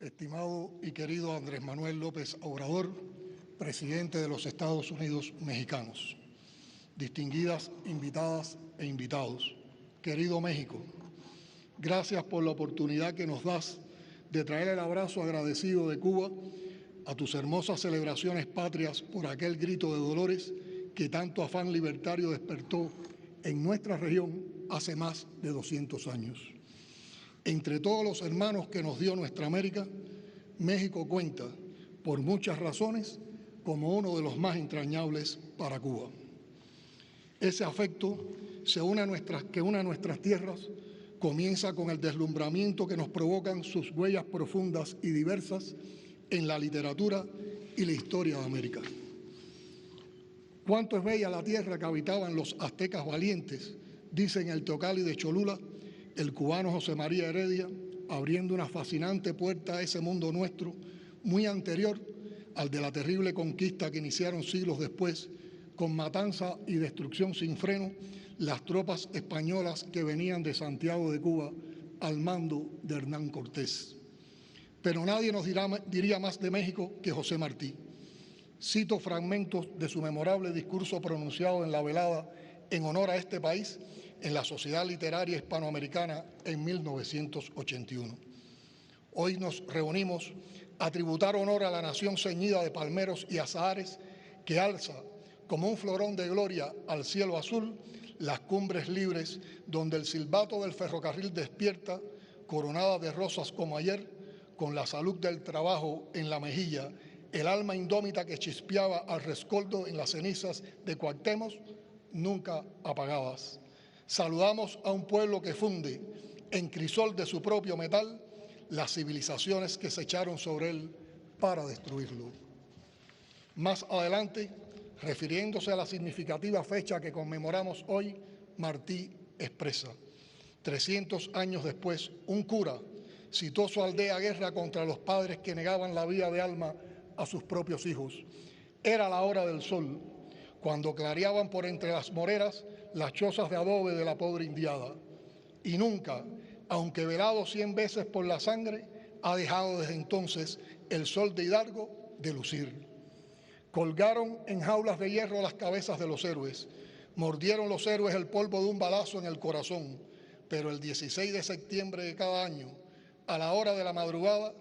estimado y querido Andrés Manuel López Obrador, presidente de los Estados Unidos mexicanos, distinguidas invitadas e invitados, querido México, gracias por la oportunidad que nos das de traer el abrazo agradecido de Cuba a tus hermosas celebraciones patrias por aquel grito de dolores que tanto afán libertario despertó en nuestra región hace más de 200 años. Entre todos los hermanos que nos dio nuestra América, México cuenta, por muchas razones, como uno de los más entrañables para Cuba. Ese afecto que une a nuestras tierras comienza con el deslumbramiento que nos provocan sus huellas profundas y diversas en la literatura y la historia de América. Cuánto es bella la tierra que habitaban los aztecas valientes, dice en el Teocalli de Cholula el cubano José María Heredia, abriendo una fascinante puerta a ese mundo nuestro, muy anterior al de la terrible conquista que iniciaron siglos después, con matanza y destrucción sin freno, las tropas españolas que venían de Santiago de Cuba al mando de Hernán Cortés. Pero nadie nos diría más de México que José Martí. Cito fragmentos de su memorable discurso pronunciado en la velada en honor a este país en la Sociedad Literaria Hispanoamericana en 1981. Hoy nos reunimos a tributar honor a la nación ceñida de palmeros y azahares que alza como un florón de gloria al cielo azul las cumbres libres donde el silbato del ferrocarril despierta, coronada de rosas como ayer, con la salud del trabajo en la mejilla, el alma indómita que chispeaba al rescoldo en las cenizas de Cuauhtémoc, nunca apagadas. Saludamos a un pueblo que funde en crisol de su propio metal las civilizaciones que se echaron sobre él para destruirlo. Más adelante, refiriéndose a la significativa fecha que conmemoramos hoy, Martí expresa: 300 años después, un cura citó su aldea guerra contra los padres que negaban la vida de alma a sus propios hijos. Era la hora del sol, cuando clareaban por entre las moreras las chozas de adobe de la pobre indiada. Y nunca, aunque velado 100 veces por la sangre, ha dejado desde entonces el sol de Hidalgo de lucir. Colgaron en jaulas de hierro las cabezas de los héroes, mordieron los héroes el polvo de un balazo en el corazón, pero el 16 de septiembre de cada año, a la hora de la madrugada,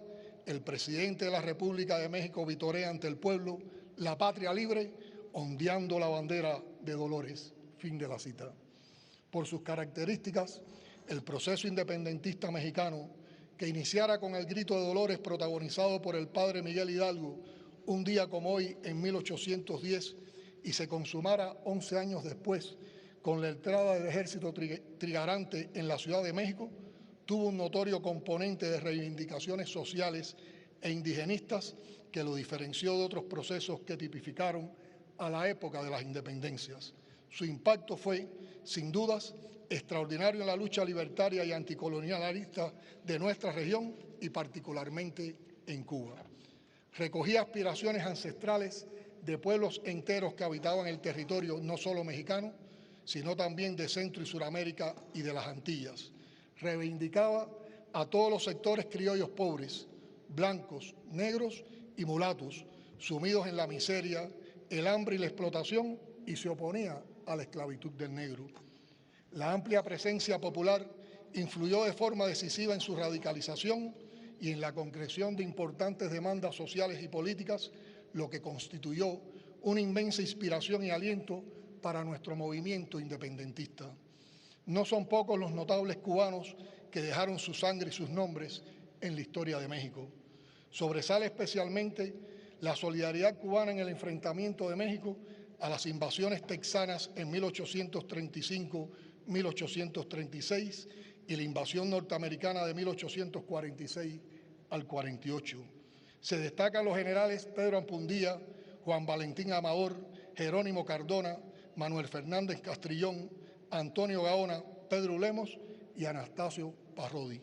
el presidente de la República de México vitorea ante el pueblo la patria libre, ondeando la bandera de Dolores. Fin de la cita. Por sus características, el proceso independentista mexicano, que iniciara con el grito de Dolores protagonizado por el padre Miguel Hidalgo, un día como hoy en 1810, y se consumara 11 años después con la entrada del ejército trigarante en la Ciudad de México, tuvo un notorio componente de reivindicaciones sociales e indigenistas que lo diferenció de otros procesos que tipificaron a la época de las independencias. Su impacto fue, sin dudas, extraordinario en la lucha libertaria y anticolonialista de nuestra región y particularmente en Cuba. Recogía aspiraciones ancestrales de pueblos enteros que habitaban el territorio no solo mexicano, sino también de Centro y Suramérica y de las Antillas. Reivindicaba a todos los sectores criollos pobres, blancos, negros y mulatos, sumidos en la miseria, el hambre y la explotación, y se oponía a la esclavitud del negro. La amplia presencia popular influyó de forma decisiva en su radicalización y en la concreción de importantes demandas sociales y políticas, lo que constituyó una inmensa inspiración y aliento para nuestro movimiento independentista. No son pocos los notables cubanos que dejaron su sangre y sus nombres en la historia de México. Sobresale especialmente la solidaridad cubana en el enfrentamiento de México a las invasiones texanas en 1835-1836 y la invasión norteamericana de 1846 al 48. Se destacan los generales Pedro Ampundía, Juan Valentín Amador, Jerónimo Cardona, Manuel Fernández Castrillón, Antonio Gaona, Pedro Lemos y Anastasio Parrodi.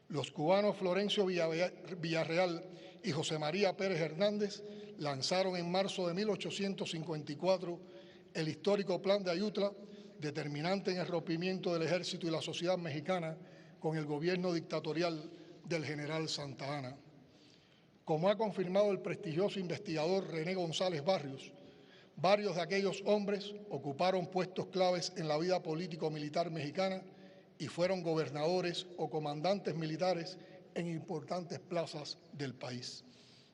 Los cubanos Florencio Villarreal y José María Pérez Hernández lanzaron en marzo de 1854 el histórico Plan de Ayutla, determinante en el rompimiento del ejército y la sociedad mexicana con el gobierno dictatorial del general Santa Anna. Como ha confirmado el prestigioso investigador René González Barrios, varios de aquellos hombres ocuparon puestos claves en la vida político-militar mexicana y fueron gobernadores o comandantes militares en importantes plazas del país.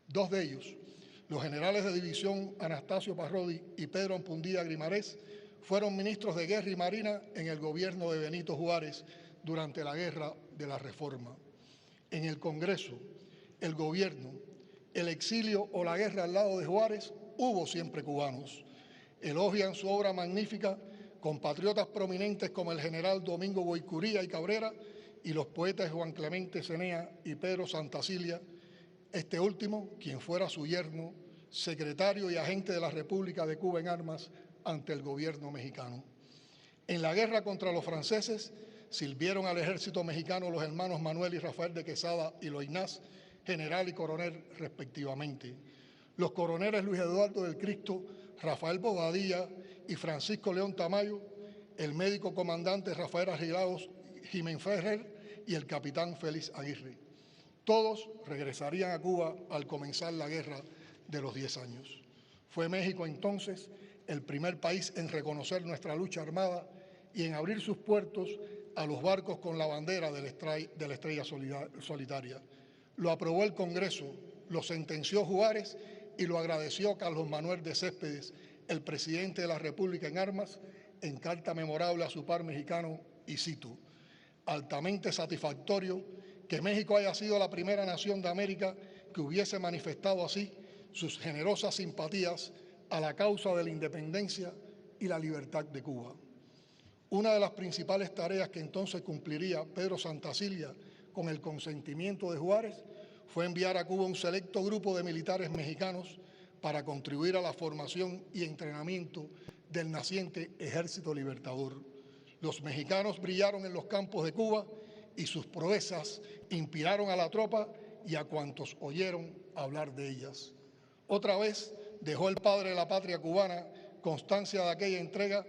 Dos de ellos, los generales de división Anastasio Parrodi y Pedro Ampundía Grimarés, fueron ministros de Guerra y Marina en el gobierno de Benito Juárez durante la Guerra de la Reforma. En el Congreso, el gobierno, el exilio o la guerra al lado de Juárez, hubo siempre cubanos. Elogian su obra magnífica compatriotas prominentes como el general Domingo Boicuría y Cabrera y los poetas Juan Clemente Cenea y Pedro Santacilia, este último, quien fuera su yerno, secretario y agente de la República de Cuba en armas ante el gobierno mexicano. En la guerra contra los franceses sirvieron al ejército mexicano los hermanos Manuel y Rafael de Quesada y Loynaz, general y coronel respectivamente. Los coroneles Luis Eduardo del Cristo, Rafael Bobadilla y Francisco León Tamayo, el médico comandante Rafael Argilaos Jiménez Ferrer y el capitán Félix Aguirre. Todos regresarían a Cuba al comenzar la guerra de los 10 años. Fue México entonces el primer país en reconocer nuestra lucha armada y en abrir sus puertos a los barcos con la bandera de la estrella solitaria. Lo aprobó el Congreso, lo sentenció Juárez y lo agradeció Carlos Manuel de Céspedes, el presidente de la República en armas, en carta memorable a su par mexicano, y cito: altamente satisfactorio que México haya sido la primera nación de América que hubiese manifestado así sus generosas simpatías a la causa de la independencia y la libertad de Cuba. Una de las principales tareas que entonces cumpliría Pedro Santacilia con el consentimiento de Juárez fue enviar a Cuba un selecto grupo de militares mexicanos para contribuir a la formación y entrenamiento del naciente Ejército Libertador. Los mexicanos brillaron en los campos de Cuba y sus proezas inspiraron a la tropa y a cuantos oyeron hablar de ellas. Otra vez dejó el padre de la patria cubana constancia de aquella entrega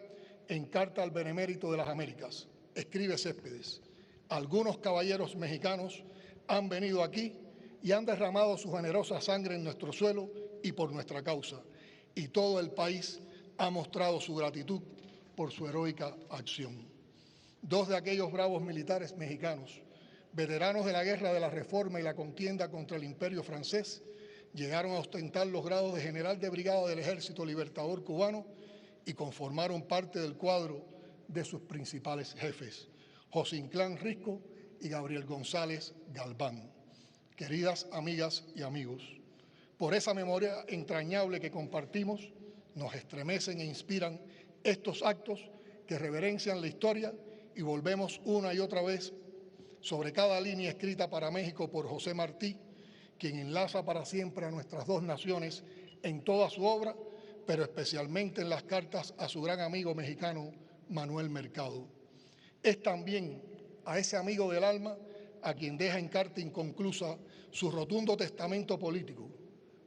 en carta al Benemérito de las Américas. Escribe Céspedes: algunos caballeros mexicanos han venido aquí y han derramado su generosa sangre en nuestro suelo y por nuestra causa, y todo el país ha mostrado su gratitud por su heroica acción. Dos de aquellos bravos militares mexicanos, veteranos de la Guerra de la Reforma y la contienda contra el Imperio francés, llegaron a ostentar los grados de general de brigada del Ejército Libertador cubano y conformaron parte del cuadro de sus principales jefes, José Inclán Risco y Gabriel González Galván. Queridas amigas y amigos, por esa memoria entrañable que compartimos, nos estremecen e inspiran estos actos que reverencian la historia y volvemos una y otra vez sobre cada línea escrita para México por José Martí, quien enlaza para siempre a nuestras dos naciones en toda su obra, pero especialmente en las cartas a su gran amigo mexicano Manuel Mercado. Es también a ese amigo del alma a quien deja en carta inconclusa su rotundo testamento político,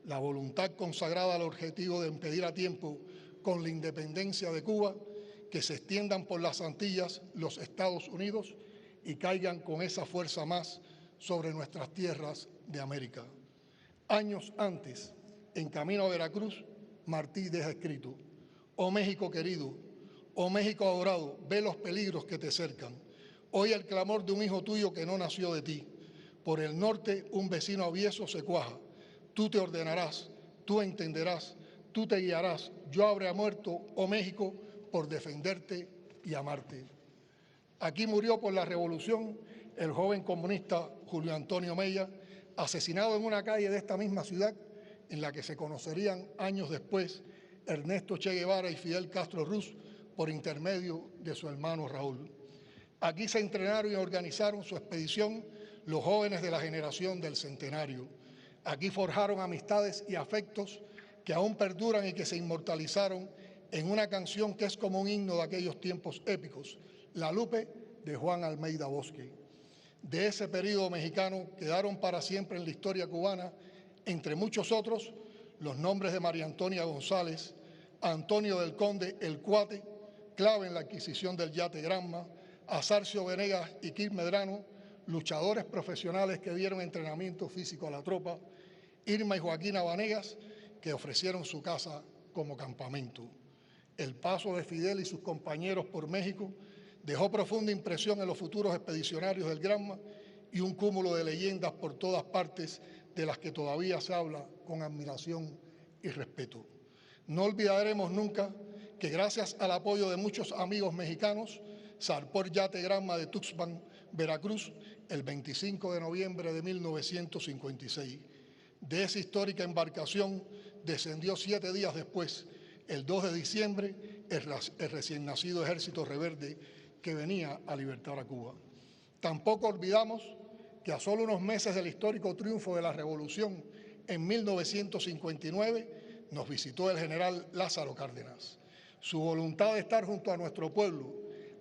la voluntad consagrada al objetivo de impedir a tiempo, con la independencia de Cuba, que se extiendan por las Antillas los Estados Unidos y caigan con esa fuerza más sobre nuestras tierras de América. Años antes, en camino a Veracruz, Martí deja escrito: oh México querido, oh México adorado, ve los peligros que te cercan. Oye el clamor de un hijo tuyo que no nació de ti. Por el norte un vecino avieso se cuaja. Tú te ordenarás, tú entenderás, tú te guiarás. Yo habré muerto, oh México, por defenderte y amarte. Aquí murió por la revolución el joven comunista Julio Antonio Mella, asesinado en una calle de esta misma ciudad, en la que se conocerían años después Ernesto Che Guevara y Fidel Castro Ruz por intermedio de su hermano Raúl. Aquí se entrenaron y organizaron su expedición los jóvenes de la generación del centenario. Aquí forjaron amistades y afectos que aún perduran y que se inmortalizaron en una canción que es como un himno de aquellos tiempos épicos, La Lupe, de Juan Almeida Bosque. De ese periodo mexicano quedaron para siempre en la historia cubana, entre muchos otros, los nombres de María Antonia González, Antonio del Conde El Cuate, clave en la adquisición del yate Granma, Azarcio Venegas y Kir Medrano, luchadores profesionales que dieron entrenamiento físico a la tropa, Irma y Joaquina Vanegas, que ofrecieron su casa como campamento. El paso de Fidel y sus compañeros por México dejó profunda impresión en los futuros expedicionarios del Granma y un cúmulo de leyendas por todas partes de las que todavía se habla con admiración y respeto. No olvidaremos nunca que gracias al apoyo de muchos amigos mexicanos, zarpó el yate Granma de Tuxpan, Veracruz, el 25 de noviembre de 1956. De esa histórica embarcación descendió 7 días después, el 2 de diciembre, el recién nacido Ejército Reverde que venía a libertar a Cuba. Tampoco olvidamos que a solo unos meses del histórico triunfo de la Revolución en 1959 nos visitó el general Lázaro Cárdenas. Su voluntad de estar junto a nuestro pueblo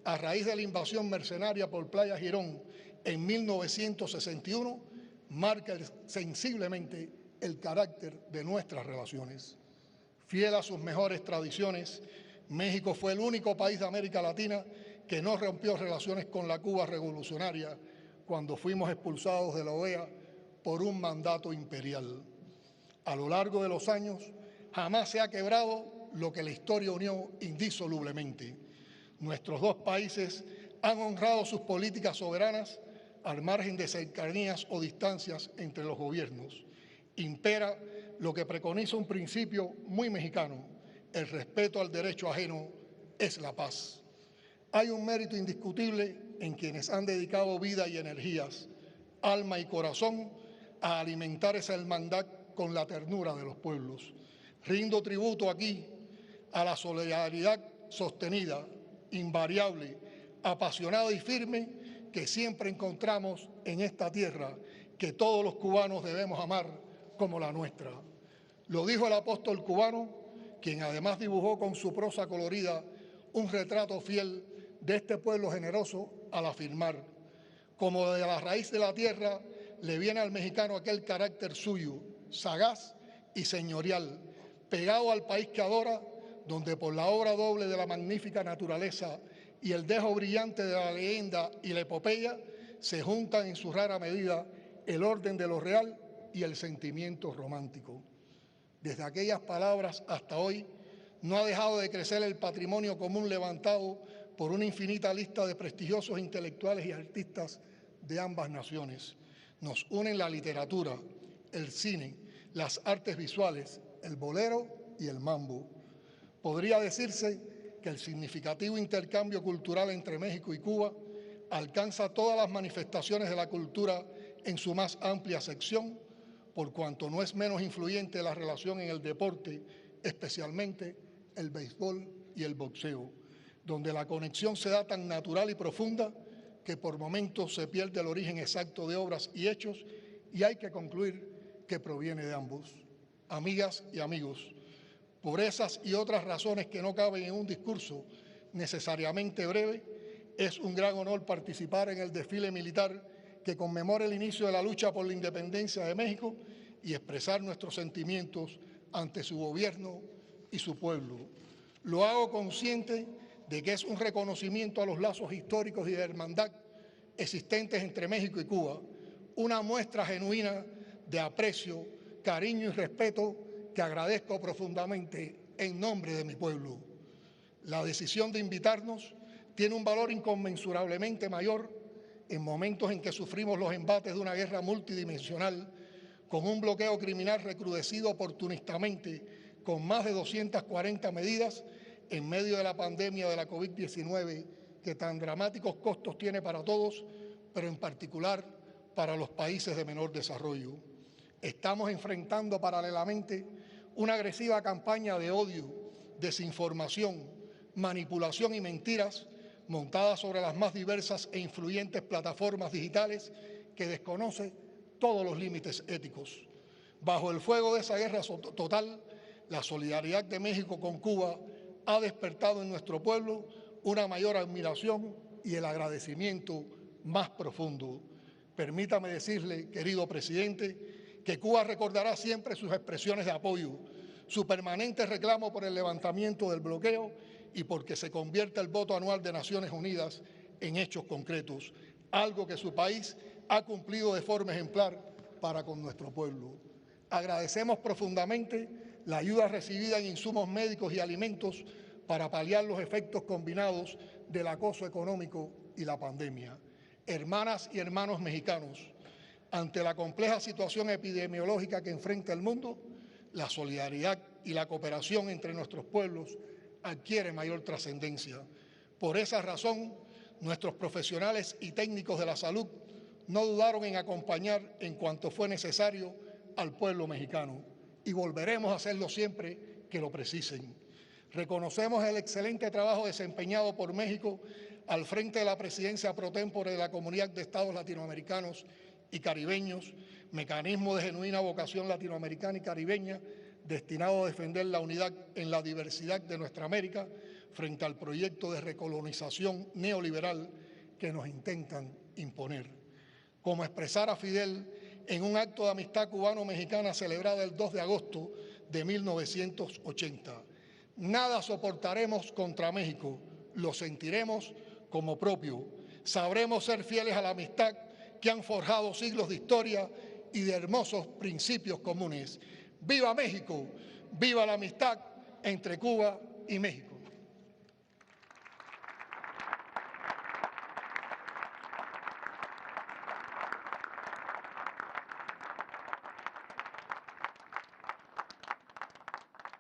a raíz de la invasión mercenaria por Playa Girón en 1961 marca sensiblemente el carácter de nuestras relaciones. Fiel a sus mejores tradiciones, México fue el único país de América Latina que no rompió relaciones con la Cuba revolucionaria cuando fuimos expulsados de la OEA por un mandato imperial. A lo largo de los años, jamás se ha quebrado lo que la historia unió indisolublemente. Nuestros dos países han honrado sus políticas soberanas al margen de cercanías o distancias entre los gobiernos. Impera lo que preconiza un principio muy mexicano: el respeto al derecho ajeno es la paz. Hay un mérito indiscutible en quienes han dedicado vida y energías, alma y corazón a alimentar esa hermandad con la ternura de los pueblos. Rindo tributo aquí a la solidaridad sostenida, invariable, apasionada y firme que siempre encontramos en esta tierra que todos los cubanos debemos amar como la nuestra. Lo dijo el apóstol cubano, quien además dibujó con su prosa colorida un retrato fiel de este pueblo generoso al afirmar: como de la raíz de la tierra le viene al mexicano aquel carácter suyo, sagaz y señorial, pegado al país que adora, donde por la obra doble de la magnífica naturaleza y el dejo brillante de la leyenda y la epopeya se juntan en su rara medida el orden de lo real y el sentimiento romántico. Desde aquellas palabras hasta hoy no ha dejado de crecer el patrimonio común levantado por una infinita lista de prestigiosos intelectuales y artistas de ambas naciones. Nos unen la literatura, el cine, las artes visuales, el bolero y el mambo. Podría decirse que el significativo intercambio cultural entre México y Cuba alcanza todas las manifestaciones de la cultura en su más amplia sección, por cuanto no es menos influyente la relación en el deporte, especialmente el béisbol y el boxeo, donde la conexión se da tan natural y profunda que por momentos se pierde el origen exacto de obras y hechos, y hay que concluir que proviene de ambos. Amigas y amigos, por esas y otras razones que no caben en un discurso necesariamente breve, es un gran honor participar en el desfile militar que conmemora el inicio de la lucha por la independencia de México y expresar nuestros sentimientos ante su gobierno y su pueblo. Lo hago consciente de que es un reconocimiento a los lazos históricos y de hermandad existentes entre México y Cuba, una muestra genuina de aprecio, cariño y respeto que agradezco profundamente en nombre de mi pueblo. La decisión de invitarnos tiene un valor inconmensurablemente mayor en momentos en que sufrimos los embates de una guerra multidimensional con un bloqueo criminal recrudecido oportunistamente con más de 240 medidas en medio de la pandemia de la COVID-19 que tan dramáticos costos tiene para todos, pero en particular para los países de menor desarrollo. Estamos enfrentando paralelamente una agresiva campaña de odio, desinformación, manipulación y mentiras montada sobre las más diversas e influyentes plataformas digitales que desconoce todos los límites éticos. Bajo el fuego de esa guerra total, la solidaridad de México con Cuba ha despertado en nuestro pueblo una mayor admiración y el agradecimiento más profundo. Permítame decirle, querido presidente, que Cuba recordará siempre sus expresiones de apoyo, su permanente reclamo por el levantamiento del bloqueo y porque se convierta el voto anual de Naciones Unidas en hechos concretos, algo que su país ha cumplido de forma ejemplar para con nuestro pueblo. Agradecemos profundamente la ayuda recibida en insumos médicos y alimentos para paliar los efectos combinados del acoso económico y la pandemia. Hermanas y hermanos mexicanos, ante la compleja situación epidemiológica que enfrenta el mundo, la solidaridad y la cooperación entre nuestros pueblos adquiere mayor trascendencia. Por esa razón, nuestros profesionales y técnicos de la salud no dudaron en acompañar en cuanto fue necesario al pueblo mexicano y volveremos a hacerlo siempre que lo precisen. Reconocemos el excelente trabajo desempeñado por México al frente de la presidencia pro tempore de la Comunidad de Estados Latinoamericanos y Caribeños, mecanismo de genuina vocación latinoamericana y caribeña destinado a defender la unidad en la diversidad de nuestra América frente al proyecto de recolonización neoliberal que nos intentan imponer. Como expresara Fidel en un acto de amistad cubano-mexicana celebrado el 2 de agosto de 1980, nada soportaremos contra México, lo sentiremos como propio. Sabremos ser fieles a la amistad que han forjado siglos de historia y de hermosos principios comunes. ¡Viva México! ¡Viva la amistad entre Cuba y México!